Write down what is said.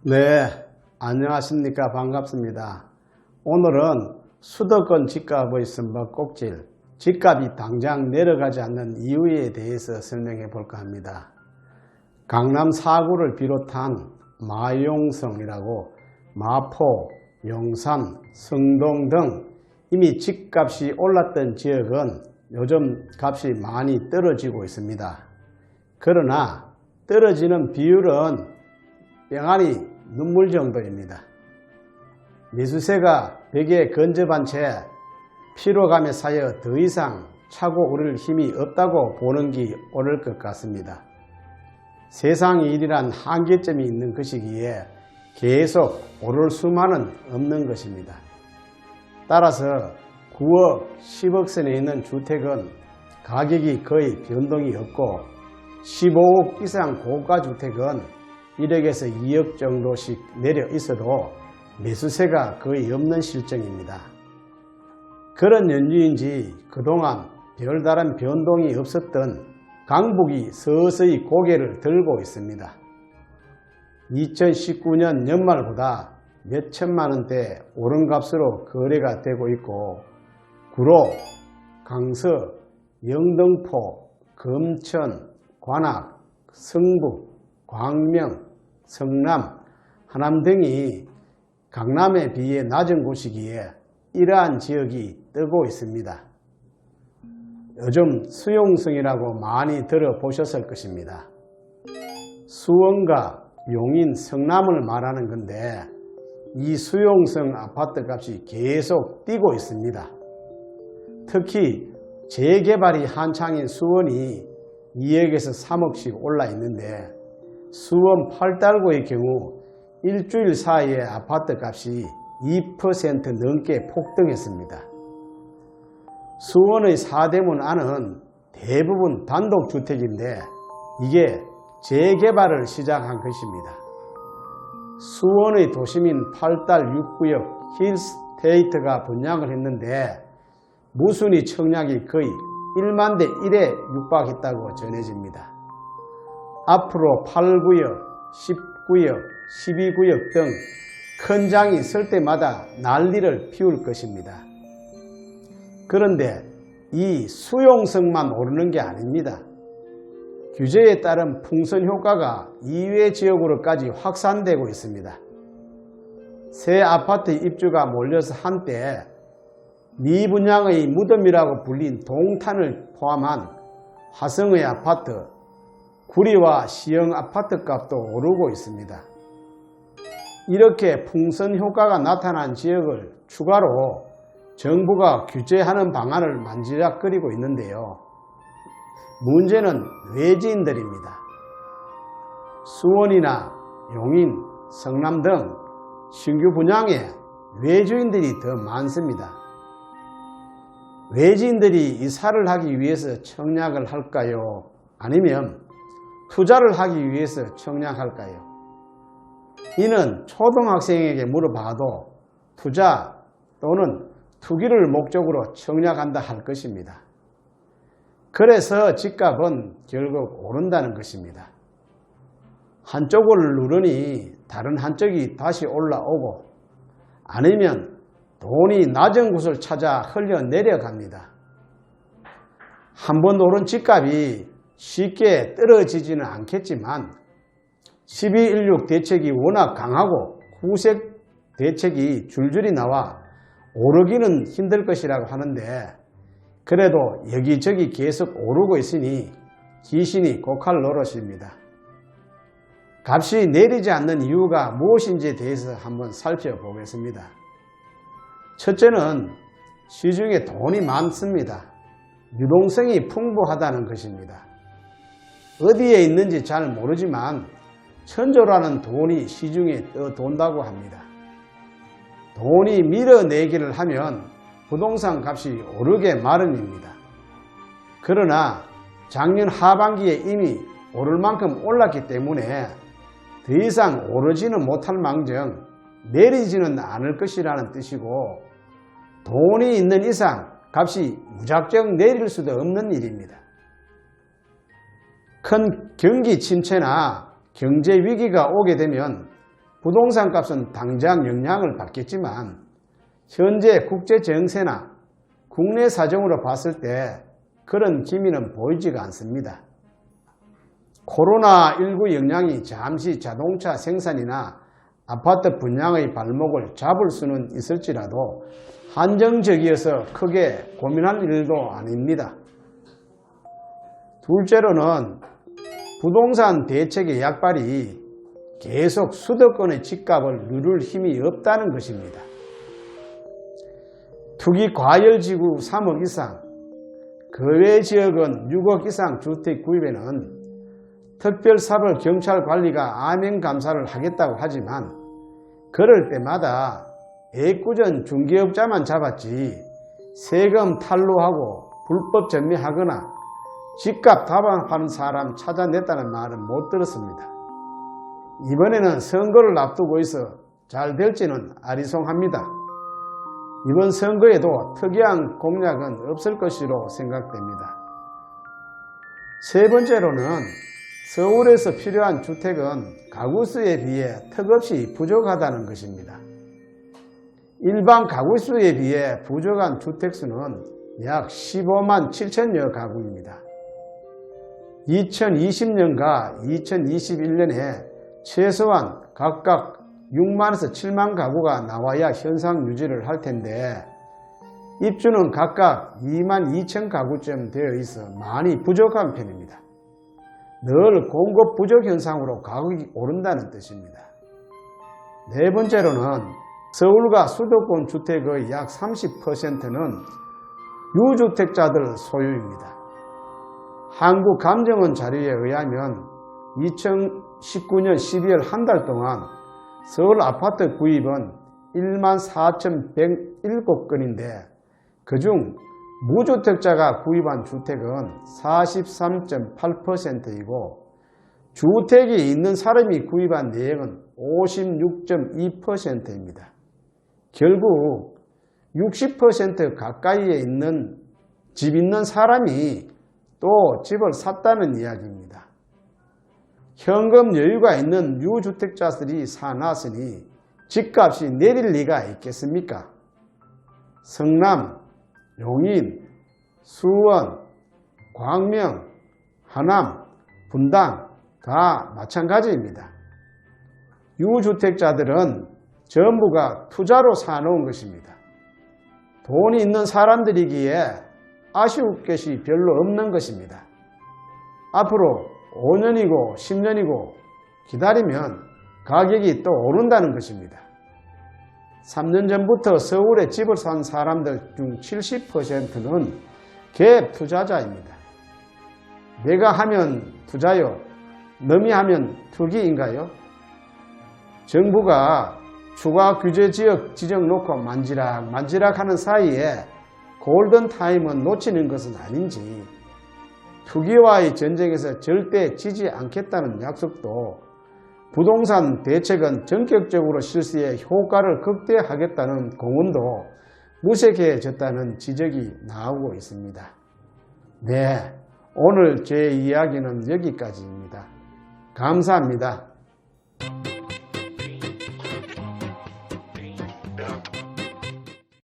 네, 안녕하십니까. 반갑습니다. 오늘은 수도권 집값의 숨바꼭질, 집값이 당장 내려가지 않는 이유에 대해서 설명해 볼까 합니다. 강남 4구를 비롯한 마용성이라고 마포, 용산, 성동 등 이미 집값이 올랐던 지역은 요즘 값이 많이 떨어지고 있습니다. 그러나 떨어지는 비율은 뺑아리 눈물 정도입니다. 매수세가 벽에 근접한 채 피로감에 쌓여 더 이상 차고 오를 힘이 없다고 보는 게 옳을 것 같습니다. 세상의 일이란 한계점이 있는 것이기에 계속 오를 수만은 없는 것입니다. 따라서 9억, 10억 선에 있는 주택은 가격이 거의 변동이 없고 15억 이상 고가 주택은 1억에서 2억 정도씩 내려 있어도 매수세가 거의 없는 실정입니다. 그런 연유인지 그동안 별다른 변동이 없었던 강북이 서서히 고개를 들고 있습니다. 2019년 연말보다 몇 천만 원대 오른 값으로 거래가 되고 있고 구로, 강서, 영등포, 금천, 관악, 성북, 광명, 성남, 하남 등이 강남에 비해 낮은 곳이기에 이러한 지역이 뜨고 있습니다. 요즘 수용성이라고 많이 들어보셨을 것입니다. 수원과 용인, 성남을 말하는 건데 이 수용성 아파트 값이 계속 뛰고 있습니다. 특히 재개발이 한창인 수원이 2억에서 3억씩 올라 있는데 수원 8달구의 경우 일주일 사이에 아파트 값이 2% 넘게 폭등했습니다. 수원의 사대문 안은 대부분 단독주택인데 이게 재개발을 시작한 것입니다. 수원의 도심인 8달 6구역 힐스테이트가 분양을 했는데 무순위 청약이 거의 1만 대 1에 육박했다고 전해집니다. 앞으로 8구역, 10구역, 12구역 등 큰 장이 설 때마다 난리를 피울 것입니다. 그런데 이 수용성만 오르는 게 아닙니다. 규제에 따른 풍선 효과가 이외 지역으로까지 확산되고 있습니다. 새 아파트 입주가 몰려서 한때 미분양의 무덤이라고 불린 동탄을 포함한 화성의 아파트, 구리와 시형 아파트 값도 오르고 있습니다. 이렇게 풍선 효과가 나타난 지역을 추가로 정부가 규제하는 방안을 만지작거리고 있는데요. 문제는 외지인들입니다. 수원이나 용인, 성남 등 신규 분양에 외주인들이 더 많습니다. 외지인들이 이사를 하기 위해서 청약을 할까요? 아니면 투자를 하기 위해서 청약할까요? 이는 초등학생에게 물어봐도 투자 또는 투기를 목적으로 청약한다 할 것입니다. 그래서 집값은 결국 오른다는 것입니다. 한쪽을 누르니 다른 한쪽이 다시 올라오고 아니면 돈이 낮은 곳을 찾아 흘러내려갑니다. 한번 오른 집값이 쉽게 떨어지지는 않겠지만 12.16 대책이 워낙 강하고 후색 대책이 줄줄이 나와 오르기는 힘들 것이라고 하는데 그래도 여기저기 계속 오르고 있으니 귀신이 고칼 노릇입니다. 값이 내리지 않는 이유가 무엇인지에 대해서 한번 살펴보겠습니다. 첫째는 시중에 돈이 많습니다. 유동성이 풍부하다는 것입니다. 어디에 있는지 잘 모르지만 천조라는 돈이 시중에 떠돈다고 합니다. 돈이 밀어내기를 하면 부동산 값이 오르게 마련입니다. 그러나 작년 하반기에 이미 오를 만큼 올랐기 때문에 더 이상 오르지는 못할 망정 내리지는 않을 것이라는 뜻이고 돈이 있는 이상 값이 무작정 내릴 수도 없는 일입니다. 큰 경기 침체나 경제 위기가 오게 되면 부동산 값은 당장 영향을 받겠지만 현재 국제 정세나 국내 사정으로 봤을 때 그런 기미는 보이지가 않습니다. 코로나19 영향이 잠시 자동차 생산이나 아파트 분양의 발목을 잡을 수는 있을지라도 한정적이어서 크게 고민할 일도 아닙니다. 둘째로는 부동산 대책의 약발이 계속 수도권의 집값을 누를 힘이 없다는 것입니다. 투기 과열지구 3억 이상, 거외 지역은 6억 이상 주택 구입에는 특별사법 경찰관리가 안행감사를 하겠다고 하지만 그럴 때마다 애꿎은 중개업자만 잡았지 세금 탈루하고 불법 전매하거나 집값 다방하는 사람 찾아냈다는 말은 못 들었습니다. 이번에는 선거를 앞두고 있어 잘 될지는 아리송합니다. 이번 선거에도 특이한 공약은 없을 것으로 생각됩니다. 세 번째로는 서울에서 필요한 주택은 가구수에 비해 턱없이 부족하다는 것입니다. 일반 가구수에 비해 부족한 주택수는 약 15만 7천여 가구입니다. 2020년과 2021년에 최소한 각각 6만에서 7만 가구가 나와야 현상 유지를 할 텐데 입주는 각각 2만 2천 가구쯤 되어 있어 많이 부족한 편입니다. 늘 공급 부족 현상으로 가격이 오른다는 뜻입니다. 네 번째로는 서울과 수도권 주택의 약 30%는 유주택자들 소유입니다. 한국감정원 자료에 의하면 2019년 12월 한 달 동안 서울 아파트 구입은 1만 4,107건인데 그중 무주택자가 구입한 주택은 43.8%이고 주택이 있는 사람이 구입한 내역은 56.2%입니다. 결국 60% 가까이에 있는 집 있는 사람이 또 집을 샀다는 이야기입니다. 현금 여유가 있는 유주택자들이 사놨으니 집값이 내릴 리가 있겠습니까? 성남, 용인, 수원, 광명, 하남, 분당 다 마찬가지입니다. 유주택자들은 전부가 투자로 사놓은 것입니다. 돈이 있는 사람들이기에 아쉬울 것이 별로 없는 것입니다. 앞으로 5년이고 10년이고 기다리면 가격이 또 오른다는 것입니다. 3년 전부터 서울에 집을 산 사람들 중 70%는 갭 투자자입니다. 내가 하면 투자요, 남이 하면 투기인가요? 정부가 추가 규제 지역 지정 놓고 만지락 하는 사이에 골든타임은 놓치는 것은 아닌지 투기와의 전쟁에서 절대 지지 않겠다는 약속도 부동산 대책은 전격적으로 실시해 효과를 극대화하겠다는 공언도 무색해졌다는 지적이 나오고 있습니다. 네, 오늘 제 이야기는 여기까지입니다. 감사합니다.